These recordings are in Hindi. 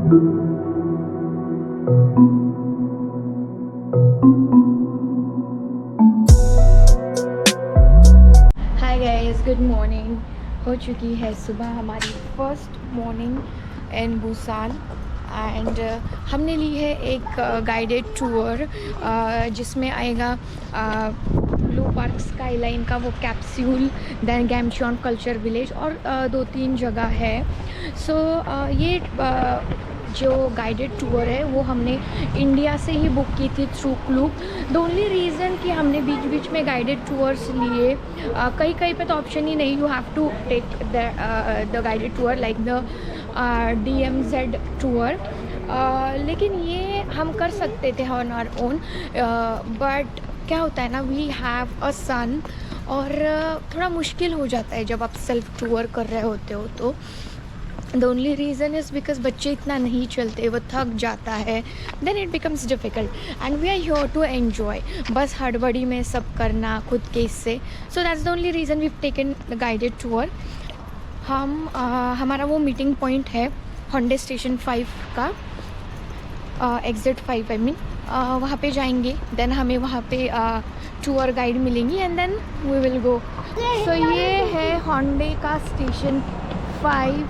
Hi guys, good morning. हो चुकी है सुबह हमारी first morning in Busan and हमने ली है एक गाइडेड टूर जिसमें आएगा ब्लू पार्क स्काईलाइन का वो कैप्सूल, देन गैमचॉन कल्चर विलेज और 2-3 जगह है। सो ये जो गाइडेड टूर है वो हमने इंडिया से ही बुक की थी through club. The only reason कि हमने बीच बीच में गाइडेड टूर्स लिए, कहीं कहीं पे तो ऑप्शन ही नहीं, you have to take the guided tour like the DMZ tour. लेकिन ये हम कर सकते थे ऑन आवर ओन, बट क्या होता है ना, वी हैव अ सन और थोड़ा मुश्किल हो जाता है जब आप सेल्फ टूर कर रहे होते हो तो। The only reason is because बच्चे इतना नहीं चलते, वो थक जाता है, then it becomes difficult and we are here to enjoy. बस हड़बड़ी में सब करना खुद के इससे, so that's the only reason we taken the guided tour. हम हमारा वो मीटिंग पॉइंट है होंडे स्टेशन 5 का, एग्ज़िट 5 आई मीन, वहाँ पे जाएंगे, देन हमें वहाँ पे टूर गाइड मिलेंगी and then we will go. So ये है होंडे का स्टेशन 5,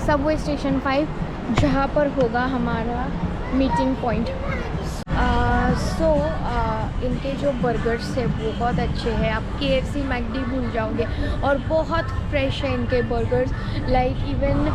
सबवे स्टेशन 5, जहाँ पर होगा हमारा मीटिंग पॉइंट। सो इनके जो बर्गर्स है बहुत अच्छे हैं, आप KFC मैकडी भूल जाओगे, और बहुत फ्रेश है इनके burgers. Like even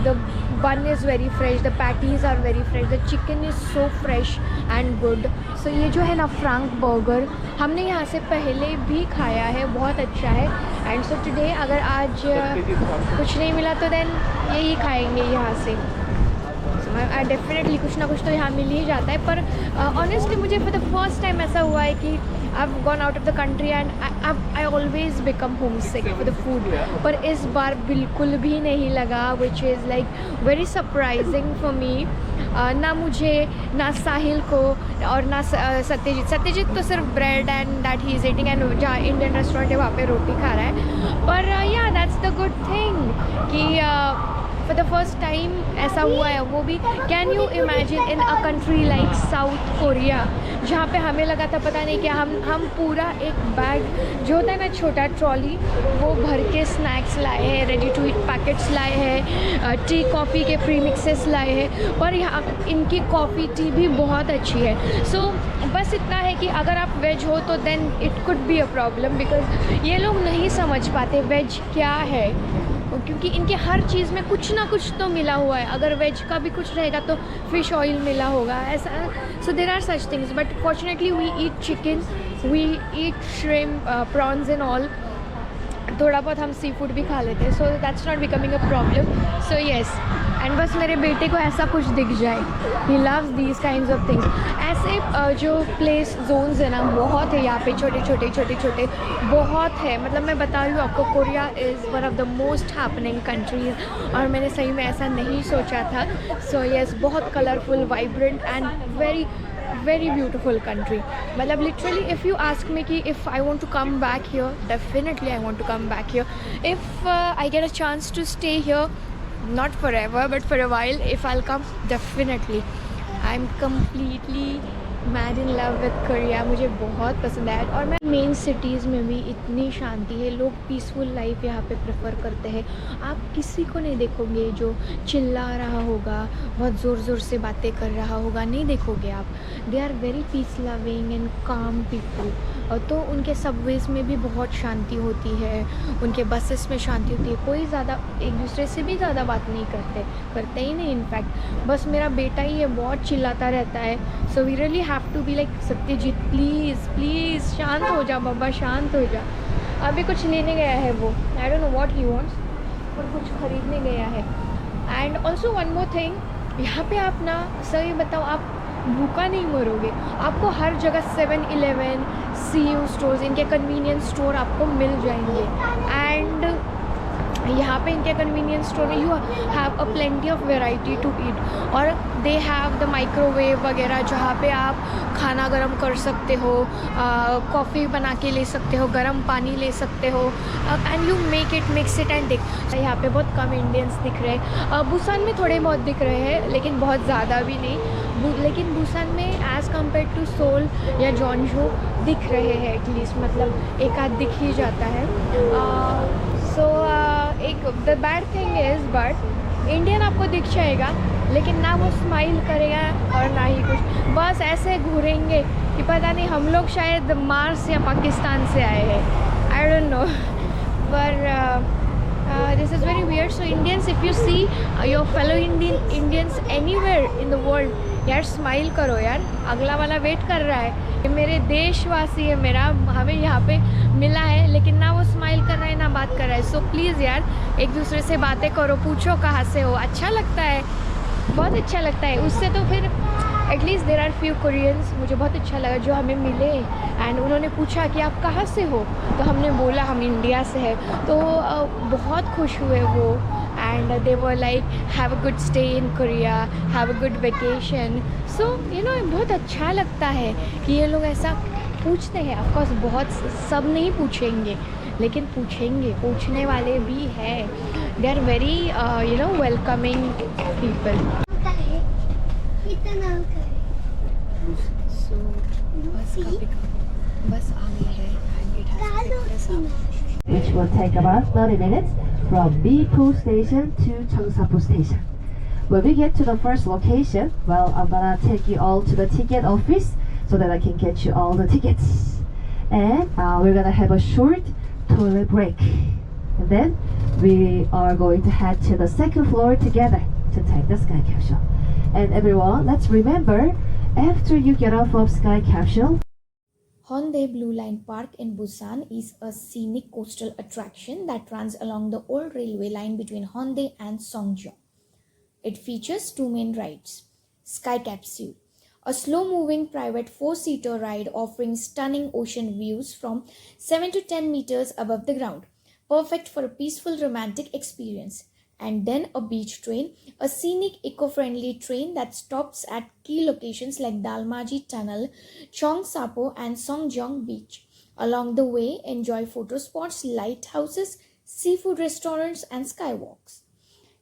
the bun is very fresh, the patties are very fresh, the chicken is so fresh and good. So ये जो है ना फ्रैंक बर्गर, हमने यहाँ से पहले भी खाया है, बहुत अच्छा है। एंड सो टुडे अगर आज कुछ नहीं मिला तो देन यही खाएंगे यहाँ से। डेफिनेटली कुछ ना कुछ तो यहाँ मिल ही जाता है, पर ऑनेस्टली मुझे फॉर द फर्स्ट टाइम ऐसा हुआ है कि I have gone out of the country and I always become home sick for the food, पर इस बार बिल्कुल भी नहीं लगा, which is like very surprising for me. ना मुझे, ना साहिल को और ना सत्यजीत तो सिर्फ bread and that he is eating, and जहाँ इंडियन रेस्टोरेंट है वहाँ पे रोटी खा रहा है। पर या दैट्स द गुड थिंग कि फॉर द फर्स्ट टाइम ऐसा हुआ है, वो भी can you imagine in a country like south Korea, जहाँ पे हमें लगा था पता नहीं क्या, हम पूरा एक बैग जो होता है ना छोटा ट्रॉली, वो भर के स्नैक्स लाए हैं, रेडी टू ईट पैकेट्स लाए हैं, टी कॉफ़ी के प्री मिक्सेस लाए हैं, पर यहाँ इनकी कॉफ़ी टी भी बहुत अच्छी है। सो बस इतना है कि अगर आप वेज हो तो then it could be a problem, because ये लोग नहीं समझ पाते वेज क्या है, क्योंकि इनके हर चीज़ में कुछ ना कुछ तो मिला हुआ है। अगर वेज का भी कुछ रहेगा तो फ़िश ऑयल मिला होगा, ऐसा। So there are such things, but fortunately we eat chicken, we eat shrimp, prawns and all. थोड़ा बहुत हम सी फूड भी खा लेते हैं, so that's not becoming a problem. So yes, and बस मेरे बेटे को ऐसा कुछ दिख जाए, he loves these kinds of things. ऐसे जो प्लेस जोन्स है ना बहुत है यहाँ पे, छोटे छोटे बहुत है। मतलब मैं बता रही हूँ आपको, Korea is one of the most happening countries, और मैंने सही में ऐसा नहीं सोचा था। सो येस, बहुत colourful, vibrant and very beautiful country. मतलब literally if you ask me कि if I want to come back here, definitely I want to come back here. If I get a chance to stay here, not forever but for a while, if I'll come, definitely. I'm completely mad in love with Korea, मुझे बहुत पसंद है। और मैं मेन सिटीज़ में भी इतनी शांति है, लोग पीसफुल लाइफ यहाँ पे प्रेफर करते हैं। आप किसी को नहीं देखोगे जो चिल्ला रहा होगा, बहुत ज़ोर से बातें कर रहा होगा, नहीं देखोगे आप। They are very peace loving and calm people. तो उनके सबवेज़ में भी बहुत शांति होती है, उनके बसेस में शांति होती है, कोई ज़्यादा एक दूसरे से भी ज़्यादा बात नहीं करते ही नहीं। इनफैक्ट बस मेरा बेटा ही है, बहुत चिल्लाता रहता है। So we really have to be like, Satyajit please शांत हो जा बाबा, शांत हो जा। अभी कुछ लेने गया है वो, I don't know what he wants, पर कुछ खरीदने गया है। And also one more thing, यहाँ पे आप ना सही बताओ, आप भूखा नहीं मरोगे। आपको हर जगह 7-Eleven, CU स्टोर्स, इनके कन्वीनियंस स्टोर आपको मिल जाएंगे। एंड यहाँ पे इनके कन्वीनियंस स्टोर में you have a plenty of variety to eat, और दे हैव द माइक्रोवेव वगैरह जहाँ पे आप खाना गर्म कर सकते हो, कॉफ़ी बना के ले सकते हो, गर्म पानी ले सकते हो, and you make it mix it and दिख। यहाँ पे बहुत कम इंडियंस दिख रहे हैं, बुसान में थोड़े बहुत दिख रहे हैं लेकिन बहुत ज़्यादा भी नहीं, लेकिन बुसान में एज़ कम्पेयर टू सोल या जॉनजू दिख रहे हैं एटलीस्ट, मतलब एक आध दिख ही जाता है। सो एक the bad thing is but Indian आपको दिख जाएगा लेकिन ना वो स्माइल करेगा और ना ही कुछ, बस ऐसे घूरेंगे कि पता नहीं हम लोग शायद मार्स या पाकिस्तान से आए हैं, आई डोंट नो, पर this is very weird. So Indians, if you see your fellow Indians anywhere in the world, यार स्माइल करो यार, अगला वाला वेट कर रहा है, ये मेरे देशवासी है, मेरा हमें यहाँ पे मिला है लेकिन ना वो स्माइल कर रहा है ना बात कर रहा है। सो प्लीज़ यार एक दूसरे से बातें करो, पूछो कहाँ से हो, अच्छा लगता है, बहुत अच्छा लगता है। उससे तो फिर at least there are few Koreans, मुझे बहुत अच्छा लगा जो हमें मिले एंड उन्होंने पूछा कि आप कहाँ से हो, तो हमने बोला हम इंडिया से है, तो बहुत खुश हुए वो, and they were like have a good stay in Korea, have a good vacation. So you know बहुत अच्छा लगता है कि ये लोग ऐसा पूछते हैं। ऑफकोर्स बहुत सब नहीं पूछेंगे लेकिन पूछेंगे, पूछने वाले भी हैं, they are very you know welcoming people. So bus आ गई है and it has which will take about 30 minutes from Bipu Station to Cheongsapu Station. When we get to the first location, well, I'm gonna take you all to the ticket office so that I can get you all the tickets. And we're gonna have a short toilet break. And then we are going to head to the second floor together to take the Sky Capsule. And everyone, let's remember, after you get off of Sky Capsule, Hongdae Blue Line Park in Busan is a scenic coastal attraction that runs along the old railway line between Hongdae and Songjeong. It features two main rides. Sky Capsule, a slow-moving private four-seater ride offering stunning ocean views from 7 to 10 meters above the ground, perfect for a peaceful romantic experience. And then a beach train, a scenic eco-friendly train that stops at key locations like Dalmaji Tunnel, Cheongsapo and Songjeong Beach. Along the way, enjoy photo spots, lighthouses, seafood restaurants and skywalks.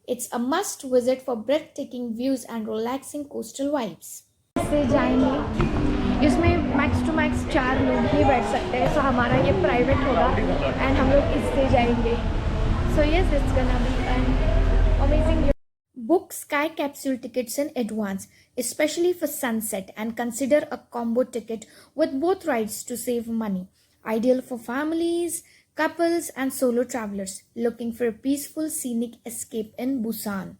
It's a must visit for breathtaking views and relaxing coastal vibes. से जाएंगे, इसमें मैक्स टू मैक्स 4 लोग ही बैठ सकते हैं, सो हमारा ये प्राइवेट होगा एंड हम लोग इससे जाएंगे। So yes, it's gonna be an amazing journey. Book Sky Capsule tickets in advance, especially for sunset, and consider a combo ticket with both rides to save money. Ideal for families, couples, and solo travelers looking for a peaceful scenic escape in Busan.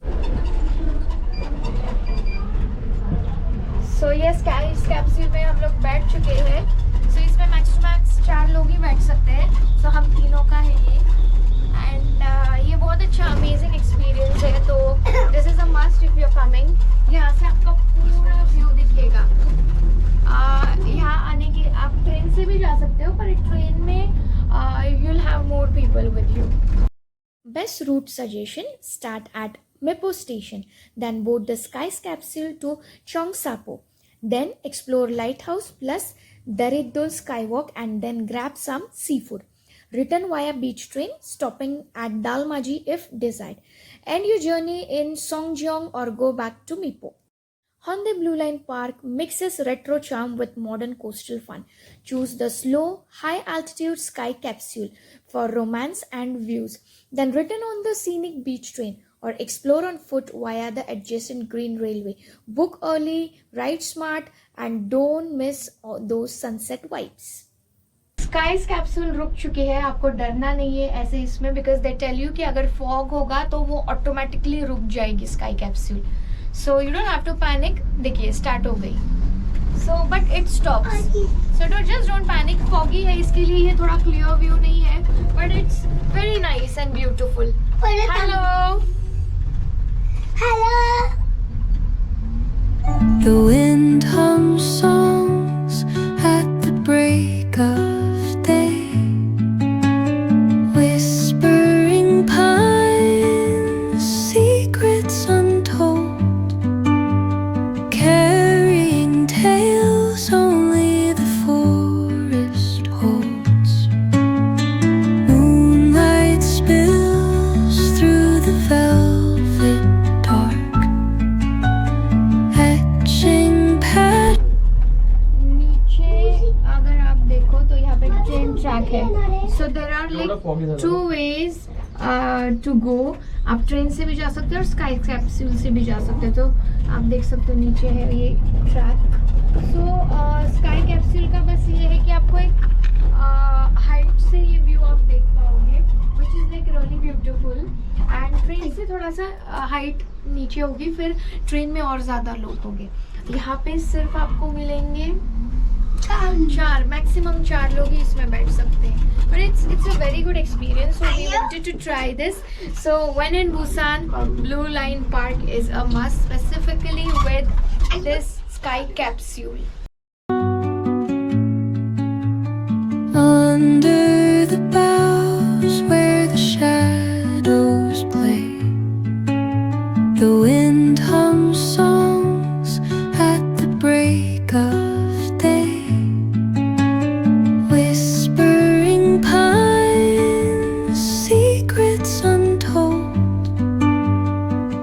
So yes, Sky Capsule में हम लोग बैठ चुके हैं। So इसमें मैक्स टू मैक्स 4 लोग ही बैठ सकते हैं। So हम तीनों का है ये। एंड ये बहुत अच्छा अमेजिंग एक्सपीरियंस है, तो this is a must if you are coming. यहाँ से आपका पूरा व्यू दिखेगा। यहाँ आने के आप ट्रेन से भी जा सकते हो, पर ट्रेन में you will have more people with you. Best route suggestion, start at Mipo Station, then board the Sky Capsule to Cheongsapo, then explore Lighthouse plus Daridol Skywalk and then grab some seafood. Return via beach train, stopping at Dalmaji if desired. End your journey in Songjeong or go back to Mipo. Hongdae Blue Line Park mixes retro charm with modern coastal fun. Choose the slow, high-altitude Sky Capsule for romance and views. Then return on the scenic beach train or explore on foot via the adjacent green railway. Book early, ride smart, and don't miss those sunset vibes. Skies capsule रुक चुकी है, आपको डरना नहीं है ऐसे इसमें, बिकॉज दे टेल यू कि अगर फॉग होगा तो वो ऑटोमेटिकली रुक जाएगी sky capsule, so you don't have to panic. देखिए स्टार्ट हो गई, so but it stops, so don't panic. Foggy है इसके लिए ये थोड़ा क्लियर व्यू नहीं है, but it's very nice and beautiful. Hello hello. The wind hums songs at the break of day, whispering pine so there are like 2 ways to go. आप ट्रेन से भी जा सकते हो और स्काई कैप्सूल से भी जा सकते हो. तो आप देख सकते हो नीचे है ये ट्रैक. सो स्काई कैप्सूल का बस ये है कि आपको एक हाइट से ये व्यू आप देख पाओगे, which is like really beautiful. And train से थोड़ा सा हाइट नीचे होगी, फिर ट्रेन में और ज़्यादा लोग होंगे. यहाँ पे सिर्फ आपको मिलेंगे चार मैक्सिमम 4 लोग ही इसमें बैठ सकते हैं. But it's a very good experience, so we wanted to try this. So when in Busan, Blue Line Park is a must, specifically with this sky capsule. Under the boughs where the shadows play, the wind hums songs at the break of day, whispering pines, secrets untold,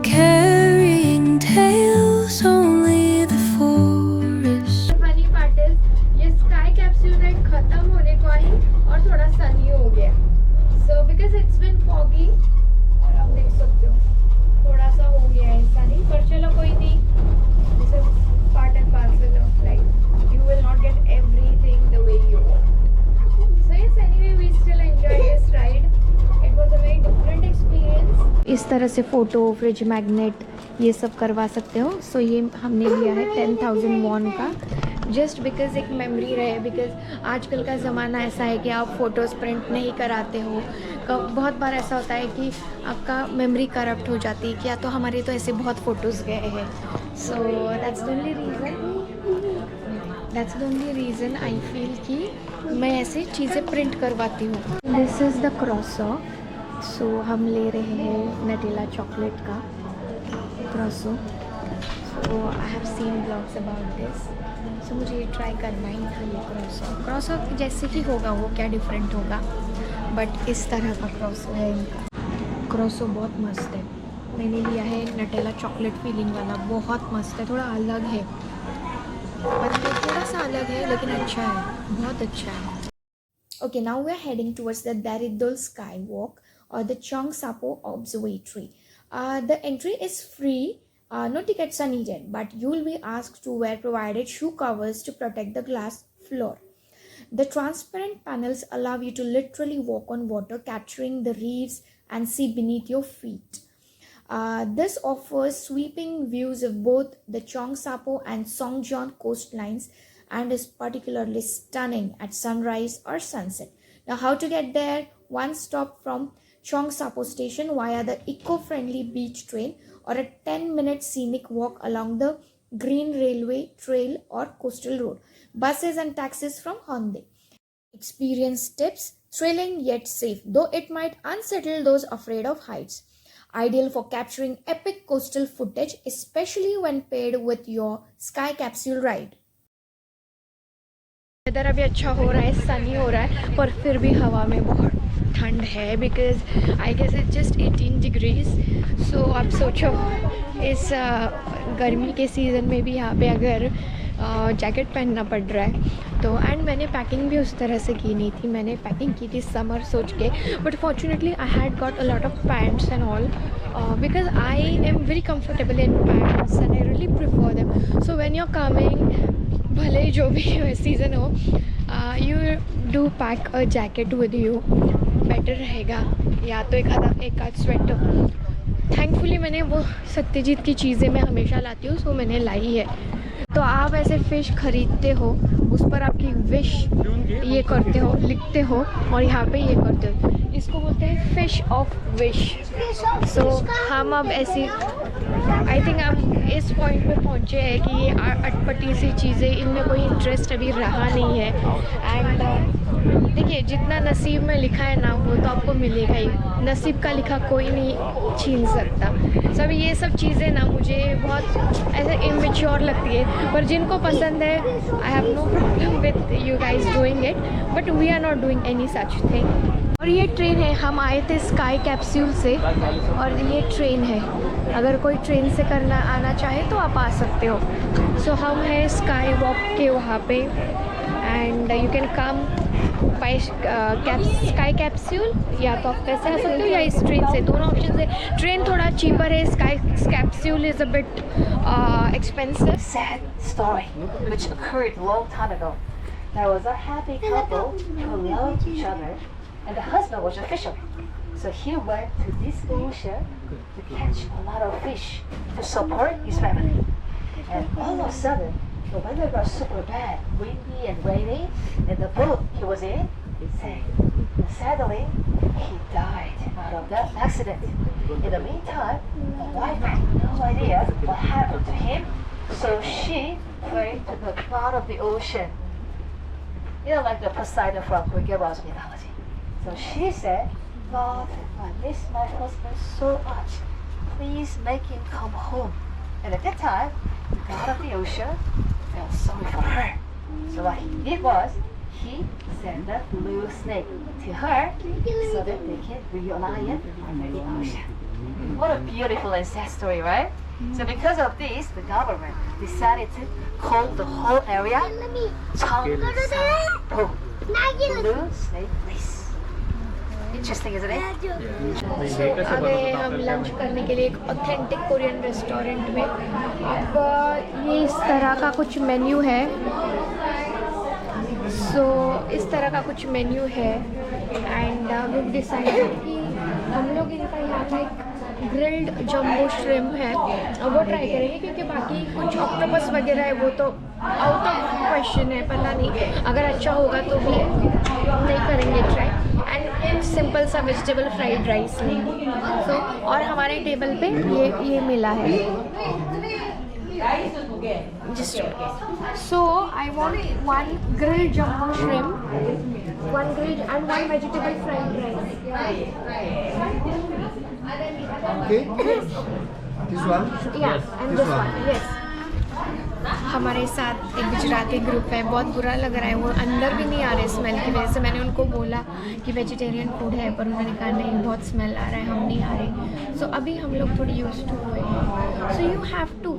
carrying tales only the forest. The funny part is ये sky capsule ride खत्म होने को आई और थोड़ा sunny हो गया. So because it's been foggy, और आप देख सकते हो थोड़ा सा हो गया है sunny, पर चलो कोई नहीं. This is part and parcel of life. You will not get everything the way you want. So yes, anyway, we still enjoyed this ride. It was a very different experience. इस तरह से फ़ोटो, फ्रिज मैग्नेट ये सब करवा सकते हो. सो ये हमने लिया है 10,000 वॉन का, जस्ट बिकॉज एक मेमोरी रहे. बिकॉज आजकल का ज़माना ऐसा है कि आप फ़ोटोज़ प्रिंट नहीं कराते हो. बहुत बार ऐसा होता है कि आपका मेमोरी करप्ट हो जाती है. क्या तो हमारे तो ऐसे बहुत फ़ोटोज़ गए हैं. So that's the only reason I feel कि मैं ऐसे चीज़ें प्रिंट करवाती हूँ. This is the croissant. So हम ले रहे हैं नटेला चॉकलेट का croissant. So I have seen blogs about this. So मुझे ये ट्राई करना ही था. ये क्रॉसो जैसे कि होगा वो क्या डिफरेंट होगा, बट इस तरह का क्रॉसो है इनका. क्रॉसो बहुत मस्त है. मैंने लिया है नटेला चॉकलेट फीलिंग वाला. बहुत मस्त है, थोड़ा अलग है, मतलब थोड़ा सा अलग है लेकिन अच्छा है, बहुत अच्छा है. Okay, now we are heading towards the Daridol Skywalk or the Cheongsapo Observatory. The entry is free. No tickets are needed, but you will be asked to wear provided shoe covers to protect the glass floor. The transparent panels allow you to literally walk on water, capturing the reefs and sea beneath your feet. This offers sweeping views of both the Cheongsapo and Songjeon coastlines and is particularly stunning at sunrise or sunset. Now, how to get there? One stop from Cheongsapo station via the eco-friendly beach train or a 10-minute scenic walk along the Green Railway Trail or Coastal Road. Buses and taxis from Hyundai. Experience tips: thrilling yet safe, though it might unsettle those afraid of heights. Ideal for capturing epic coastal footage, especially when paired with your sky capsule ride. Weather अभी अच्छा हो रहा है, सनी हो रहा है, पर फिर भी हवा में बहुत ठंड है. Because I guess it just 18 degrees. So आप सोचो इस गर्मी के सीज़न में भी यहाँ पे अगर जैकेट पहनना पड़ रहा है तो. एंड मैंने पैकिंग भी उस तरह से की नहीं थी. मैंने पैकिंग की थी समर सोच के, but fortunately I had got a lot of pants and all because I am very comfortable in pants and I really prefer them. So when you are coming, भले ही जो भी सीज़न हो, you do pack a jacket with you, better रहेगा. या तो एक आध स्वेटर. थैंकफुली मैंने वो सत्यजीत की चीज़ें मैं हमेशा लाती हूँ, सो मैंने लाई है. तो आप ऐसे फ़िश ख़रीदते हो, उस पर आपकी विश ये करते हो, लिखते हो, और यहाँ पे ये करते हो. इसको बोलते हैं फिश ऑफ विश. सो हम अब ऐसी आई थिंक हम इस पॉइंट पे पहुँचे हैं कि ये अटपटी सी चीज़ें, इनमें कोई इंटरेस्ट अभी रहा नहीं है. एंड देखिए, जितना नसीब में लिखा है ना वो तो आपको मिलेगा ही. नसीब का लिखा कोई नहीं छीन सकता. सब ये सब चीज़ें ना मुझे बहुत ऐसे इमेच्योर लगती है, पर जिनको पसंद है I have no problem with you guys doing it, but we are not doing any such thing. और ये ट्रेन है, हम आए थे स्काई कैप्सूल से और ये ट्रेन है. अगर कोई ट्रेन से आना चाहे तो आप आ सकते हो. सो हम हैं स्काई वॉक के वहाँ पे, and you can come sky capsule, या तो आप पैसे आ सकते हो या इस ट्रेन से, दोनों ऑप्शन है। ट्रेन थोड़ा चीपर है, sky capsule is a bit expensive. Sad story which occurred long time ago. There was a happy couple who loved each other, and the husband was a fisherman. So he went to this ocean to catch a lot of fish to support his family. And all of a sudden, the weather got super bad, windy and rainy, and the boat he was in, it sank. And sadly, he died out of that accident. In the meantime, the wife had no idea what happened to him, so she fell to the bottom of the ocean. You know, like the Poseidon from Greek mythology. So she said, "God, I miss my husband so much. Please make him come home." And at that time, the god of the ocean felt sorry for her. So what he did was, he sent a blue snake to her so that they can reunite under the ocean. What a beautiful and sad story, right? So because of this, the government decided to call the whole area Cheongsa-po, Blue Snake Place. Interesting, isn't it? सो आ गए हम लंच करने के लिए एक ऑथेंटिक कोरियन रेस्टोरेंट में। अब ये इस तरह का कुछ मेन्यू है। सो इस तरह का कुछ मेन्यू है एंड वी डिसाइडेड कि हम लोग इनका यहाँ का एक ग्रिल्ड जंबो श्रिम्प है वो ट्राई करेंगे, क्योंकि बाकी कुछ ऑक्टोपस वगैरह है वो तो आउट ऑफ क्वेश्चन है, पता नहीं अगर अच्छा होगा तो भी नहीं करेंगे ट्राई। एंड सिंपल सा वेजिटेबल फ्राइड राइस लेंगे। सो और हमारे टेबल पे ये मिला है just so I want one grilled jumbo shrimp, one grilled and one vegetable fried rice. Okay. This one? Yeah, and this one. Yes. हमारे साथ एक गुजराती ग्रुप है, बहुत बुरा लग रहा है, वो अंदर भी नहीं आ रहे स्मेल की वजह से। मैंने उनको बोला कि वेजिटेरियन फूड है, पर उन्होंने कहा नहीं बहुत स्मेल आ रहा है, हम नहीं आ रहे। सो अभी हम लोग थोड़ी यूज टू हुए हैं। सो यू हैव टू,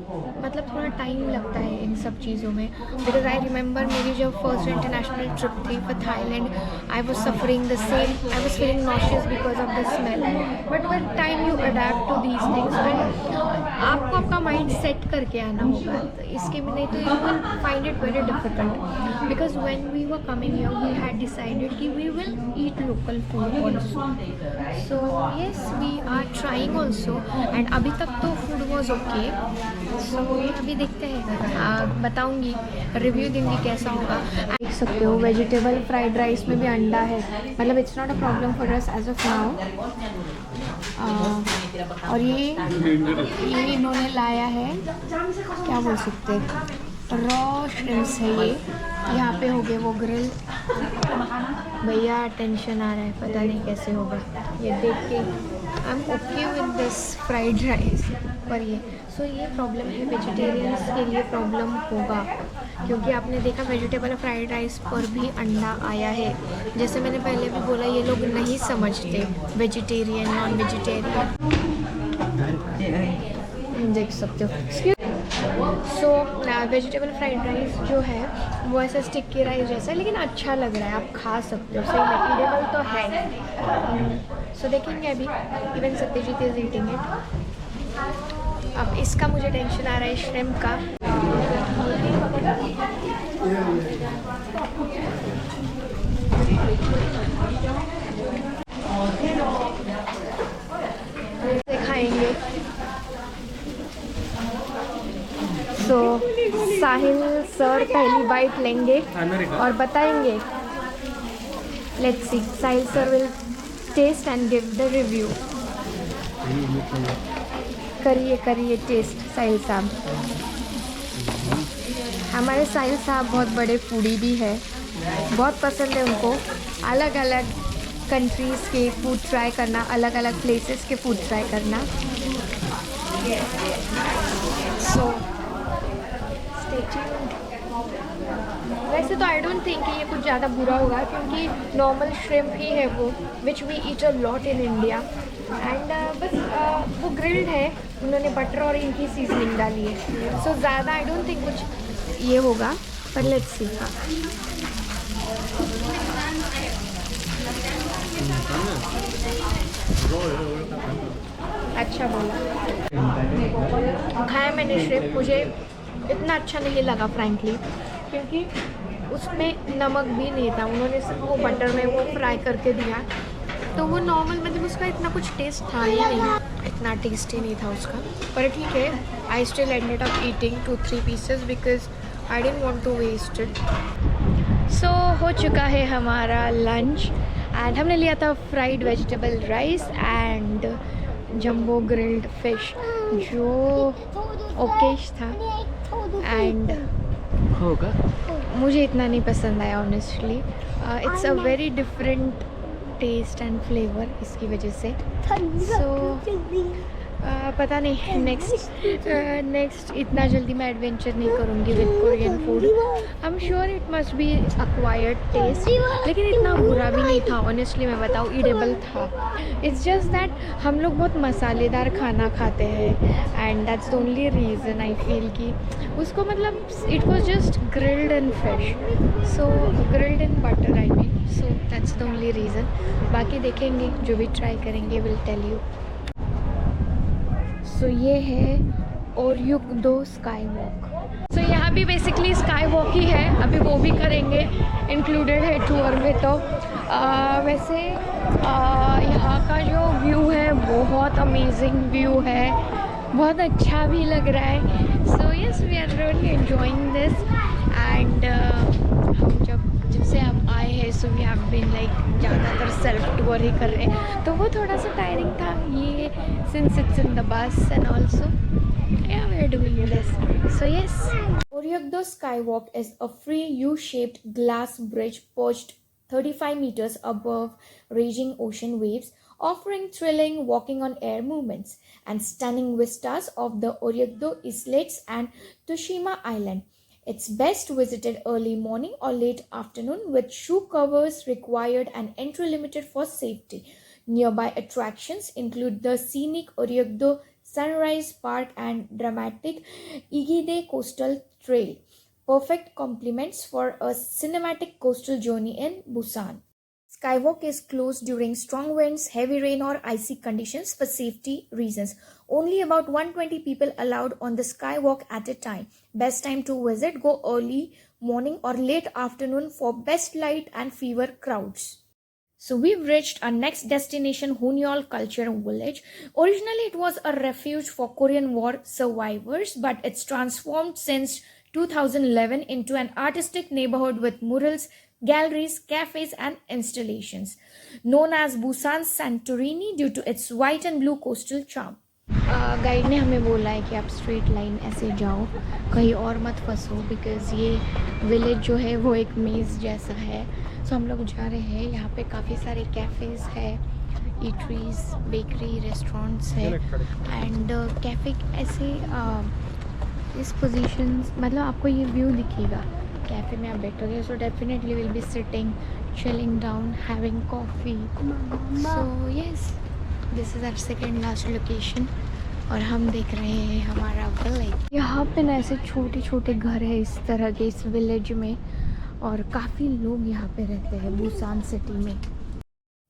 मतलब थोड़ा टाइम लगता है इन सब चीज़ों में। बिकॉज आई रिमेंबर मेरी जब फर्स्ट इंटरनेशनल ट्रिप थी for Thailand, I was suffering the same, I was feeling nauseous because of the smell. But with time you adapt to these things and आपको आपका माइंड सेट करके आना होगा। तो इसके भी नहीं तो you will find it very difficult, because when we were coming here we had decided कि we will eat local food also. So yes, we are trying also and अभी तक तो food was okay. So अभी देखते हैं, बताऊंगी, रिव्यू दूंगी कैसा होगा। देख सकते हो वेजिटेबल फ्राइड राइस में भी अंडा है, मतलब it's not a problem for us as of now. और ये इन्होंने लाया है, क्या बोल सकते हैं, रॉ श्रिम्प्स है ये। यहाँ पे हो गए वो ग्रिल। भैया टेंशन आ रहा है, पता नहीं कैसे होगा ये देख के। I am okay with this fried rice, पर ये प्रॉब्लम है, वेजिटेरियंस के लिए प्रॉब्लम होगा, क्योंकि आपने देखा वेजिटेबल फ्राइड राइस पर भी अंडा आया है। जैसे मैंने पहले भी बोला, ये लोग नहीं समझते वेजिटेरियन नॉन वेजिटेरियन। देख सकते हो। सो वेजिटेबल फ्राइड राइस जो है वो ऐसा स्टिक्की राइस जैसा है, लेकिन अच्छा लग रहा है, आप खा सकते हो, सही ईटेबल तो है। सो देखेंगे अभी, even Satyajit is eating it. अब इसका मुझे टेंशन आ रहा है श्रिम्प का। खाएंगे। सो साहिल सर पहली बाइट लेंगे और बताएंगे। Let's see, Sahil sir will taste and give the review. करिए टेस्ट साहिल साहब। हमारे साहिल साहब बहुत बड़े फूडी भी है, बहुत पसंद है उनको अलग अलग कंट्रीज़ के फूड ट्राई करना, अलग अलग प्लेसेस के फूड ट्राई करना। सो वैसे तो आई डोंट थिंक कि ये कुछ ज़्यादा बुरा होगा, क्योंकि नॉर्मल श्रिम्प ही है वो, which we eat a lot in India. And बस वो ग्रिल्ड है, उन्होंने बटर और इनकी सीजनिंग डाली है। सो ज़्यादा आई डोंट थिंक कुछ ये होगा, पर लेट्स सी। हाँ अच्छा बोला। खाया मैंने श्रिम्प, मुझे इतना अच्छा नहीं लगा फ्रैंकली, क्योंकि उसमें नमक भी नहीं था। उन्होंने सिर्फ वो बटर में वो फ्राई करके दिया, तो वो नॉर्मल मतलब उसका इतना कुछ टेस्ट था ही नहीं, इतना टेस्टी नहीं था उसका। पर ठीक है, I still ended up eating 2-3 pieces because I didn't want to waste it. So हो चुका है हमारा लंच एंड हमने लिया था fried vegetable rice and jumbo grilled fish, जो ओकेश था एंड होगा। मुझे इतना नहीं पसंद आया honestly. It's a very different taste and flavour इसकी वजह से। सो पता नहीं नेक्स्ट इतना जल्दी मैं एडवेंचर नहीं करूँगी with Korean food. I am sure it must be acquired taste, लेकिन इतना बुरा भी नहीं था ऑनेस्टली, मैं बताऊँ ईडेबल था। इट्स जस्ट दैट हम लोग बहुत मसालेदार खाना खाते हैं and that's the only reason I feel कि उसको मतलब it was just grilled in fish, so grilled in butter I mean, so that's the only reason. बाकी देखेंगे, जो भी ट्राई करेंगे विल टेल यू। सो ये है ओरयुक-दो स्काई वॉक। सो यहाँ भी बेसिकली स्काई वॉक ही है, अभी वो भी करेंगे, इंक्लूडेड है टूर में। तो वैसे यहाँ का जो व्यू है बहुत अमेजिंग व्यू है, बहुत अच्छा भी लग रहा है। So yes, we are really enjoying this and हम जब से हम आए हैं so we have been like ज़्यादातर सेल्फ टूर ही कर रहे हैं, तो वो थोड़ा सा टायरिंग था ये, since it's in the bus and also yeah, we are doing this. So yes, Oryokdo Skywalk is a free U-shaped glass bridge perched 35 meters above raging ocean waves, offering thrilling walking on air movements and stunning vistas of the Oryokdo Islets and Toshima Island. It's best visited early morning or late afternoon with shoe covers required and entry limited for safety. Nearby attractions include the scenic Oryokdo Sunrise Park and dramatic Igide Coastal Trail, perfect complements for a cinematic coastal journey in Busan. Skywalk is closed during strong winds, heavy rain or icy conditions for safety reasons. Only about 120 people allowed on the skywalk at a time. Best time to visit, go early morning or late afternoon for best light and fewer crowds. So we've reached our next destination, Hunyol Culture Village. Originally it was a refuge for Korean War survivors, but it's transformed since 2011 into an artistic neighborhood with murals, galleries, cafes and installations. Known as Busan's Santorini due to its white and blue coastal charm. Guide ने हमें बोला है कि आप स्ट्रेट लाइन ऐसे जाओ, कहीं और मत फंसो, बिकॉज़ ये विलेज जो है वो एक मेज़ जैसा है। सो हम लोग जा रहे हैं, यहाँ पे काफ़ी सारे कैफ़ेज़ है, ईटरीज, बेकरी, रेस्टोरेंट्स है एंड कैफ़े ऐसे इस पोजीशंस, मतलब आपको ये व्यू दिखेगा कैफ़े में आप बैठोगे, so definitely will be sitting, chilling down, having coffee. So yes, this is our second last location और हम देख रहे हैं हमारा विलेज। यहाँ पे ना ऐसे छोटे छोटे घर है इस तरह के इस विलेज में, और काफ़ी लोग यहाँ पे रहते हैं बुसान सिटी में।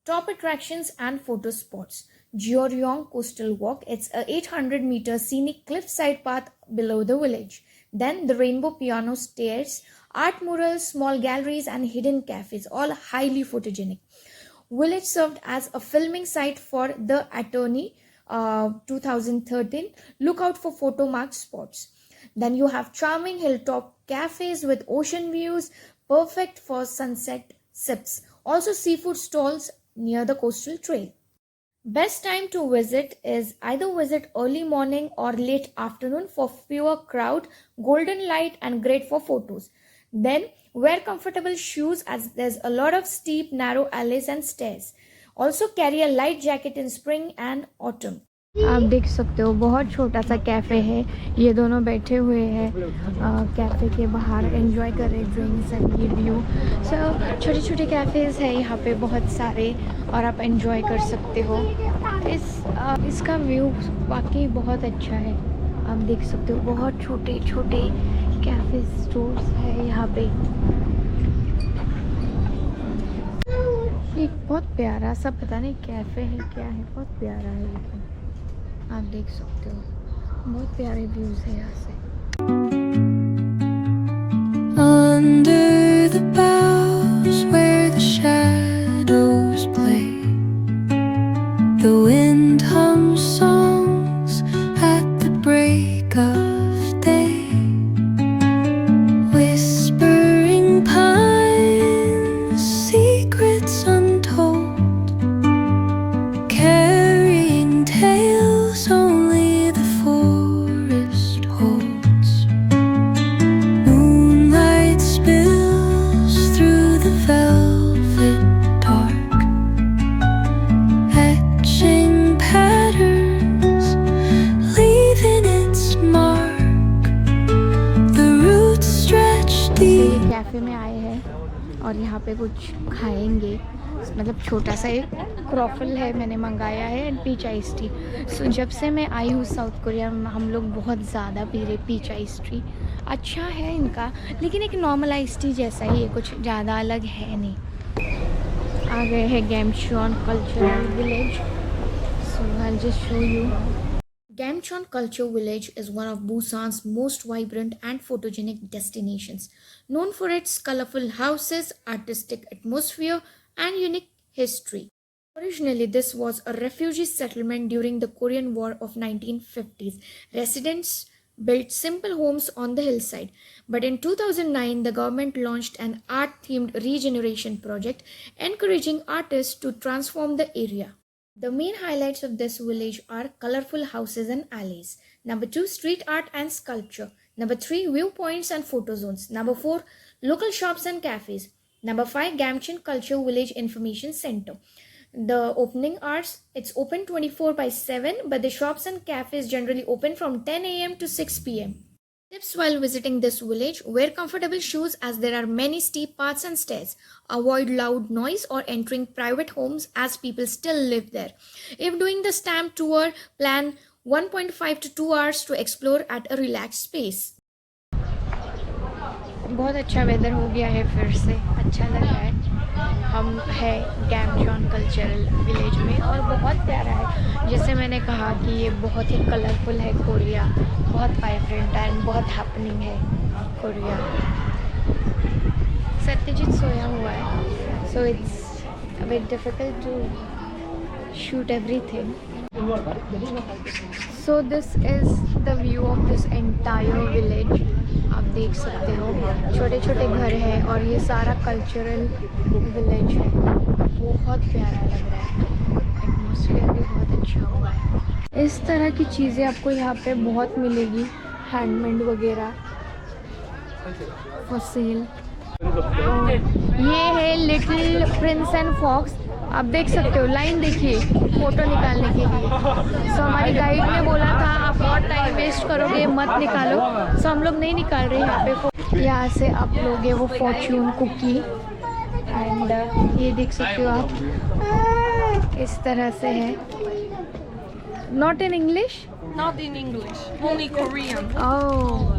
Top attractions and photo spots. Jeoryong Coastal Walk. It's a 800-meter scenic cliffside path below the village. Then the Rainbow Piano Stairs, art murals, small galleries and hidden cafes, all highly photogenic. Village served as a filming site for The Attorney 2013. Look out for photo marked spots. Then you have charming hilltop cafes with ocean views, perfect for sunset sips. Also seafood stalls near the coastal trail. Best time to visit is either visit early morning or late afternoon for fewer crowd, golden light and great for photos. Then wear comfortable shoes as there's a lot of steep narrow alleys and stairs. Also carry a light jacket in spring and autumn. आप देख सकते हो बहुत छोटा सा कैफ़े है, ये दोनों बैठे हुए हैं कैफ़े के बाहर, एंजॉय कर रहे ड्रिंक्स एंड ये व्यू। सो छोटे छोटे कैफ़ेज़ है यहाँ पे बहुत सारे और आप एंजॉय कर सकते हो। इसका व्यू वाकई बहुत अच्छा है, आप देख सकते हो बहुत छोटे छोटे कैफ़े स्टोर्स है यहाँ पे। एक बहुत प्यारा सा, पता नहीं कैफ़े है क्या है, बहुत प्यारा है, लेकिन आप देख सकते हो बहुत प्यारे व्यूज़ है यहाँ से। Under the boughs where the shadows play, the wind hums songs at the break of day, whispering pines, secrets untold, carrying tales only the forest holds. Moonlight spills through the velvet dark, etching patterns, leaving its mark. The roots stretch deep. ये कैफ़े में आए हैं और यहाँ पे कुछ खाएंगे, मतलब छोटा सा एक क्रॉफल है मैंने मंगाया है एंड पीच आइस टी। सो जब से मैं आई हूँ साउथ कोरिया में हम लोग बहुत ज़्यादा पी रहे पीच आइस टी। अच्छा है इनका, लेकिन एक नॉर्मल आइस टी जैसा ही है, कुछ ज़्यादा अलग है नहीं। आ गए हैं Gamcheon cultural village, so I will just show you. Gamcheon Culture Village is one of Busan's most vibrant and photogenic destinations, known for its colorful houses, artistic atmosphere, and unique history. Originally, this was a refugee settlement during the Korean War of 1950s. Residents built simple homes on the hillside. But in 2009, the government launched an art-themed regeneration project, encouraging artists to transform the area. The main highlights of this village are colorful houses and alleys. Number 2, street art and sculpture. Number 3, viewpoints and photo zones. Number 4, local shops and cafes. Number 5, Gamcheon Culture Village Information Center. The opening hours, it's open 24/7, but the shops and cafes generally open from 10 a.m. to 6 p.m. Tips while visiting this village: wear comfortable shoes as there are many steep paths and stairs. Avoid loud noise or entering private homes as people still live there. If doing the stamp tour, plan 1.5 to 2 hours to explore at a relaxed space. बहुत अच्छा वेदर हो गया है, फिर से अच्छा लग रहा है। हम है गैमचॉन कल्चरल विलेज में और बहुत प्यारा है। जैसे मैंने कहा कि ये बहुत ही कलरफुल है कोरिया, बहुत वाइब्रेंट एंड बहुत हैपनिंग है कोरिया। सत्यजीत सोया हुआ है, so it's a bit difficult to shoot everything. So this is the view of this entire village. आप देख सकते हो छोटे छोटे घर हैं और ये सारा कल्चरल विलेज है। बहुत प्यारा लग रहा है, एटमॉस्फेयर भी बहुत अच्छा हुआ है। इस तरह की चीज़ें आपको यहाँ पे बहुत मिलेगी, हैंडमेड वगैरह फॉर सेल। ये है लिटिल प्रिंस एंड फॉक्स, आप देख सकते हो। लाइन देखिए फ़ोटो निकालने के लिए। सो हमारी गाइड ने बोला था आप बहुत टाइम वेस्ट करोगे, मत निकालो। सो हम लोग नहीं निकाल रहे यहाँ पे। यहाँ से आप लोगे वो फॉर्च्यून कुकी एंड ये देख सकते हो आप, इस तरह से है। Not in English, Not in English, only Korean. ओह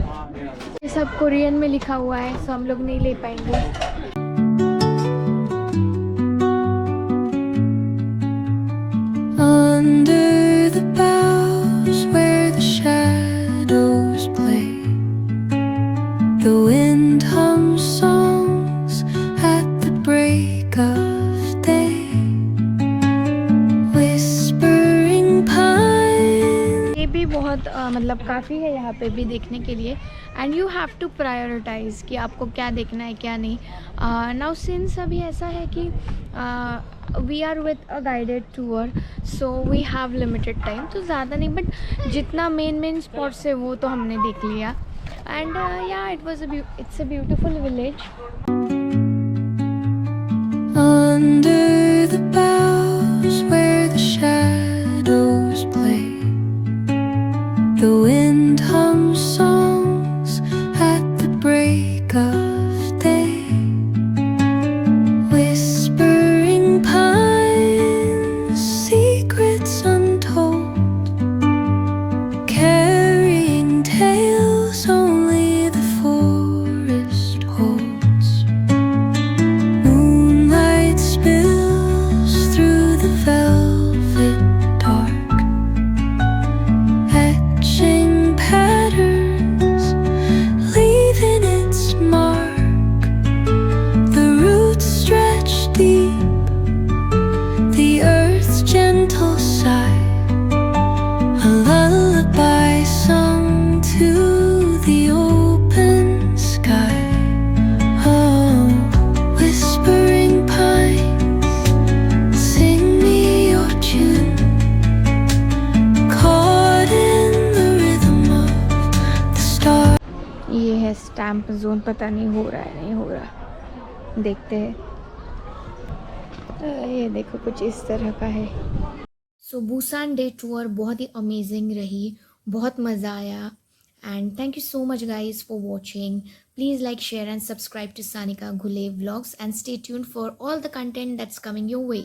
ये सब कोरियन में लिखा हुआ है, सो हम लोग नहीं ले पाएंगे। Under the boughs where the shadows play, the wind hums songs at the break of day, whispering pines. ये भी बहुत मतलब काफ़ी है यहाँ पे भी देखने के लिए and you have to prioritise कि आपको क्या देखना है क्या नहीं। नाउ सिंस अभी ऐसा है कि we are with a guided tour, so we have limited time, तो ज़्यादा नहीं बट जितना मेन स्पॉट्स है वो तो हमने देख लिया। एंड या it's a beautiful village. Under the boughs where the shadows play, the wind hums songs at the break of day, whispering pines, secrets untold, carrying tales only the forest holds. Moonlight spills the open sky. Oh, whispering pines, sing me your tune. Caught in the rhythm of the stars. ये है स्टैम्प जोन, पता नहीं हो रहा है नहीं हो रहा, देखते हैं। ये देखो कुछ इस तरह का है। सो बुसान डे टूर बहुत ही अमेजिंग रही, बहुत मज़ा आया। And thank you so much guys for watching. Please like, share and subscribe to Sanika Ghule vlogs and stay tuned for all the content that's coming your way.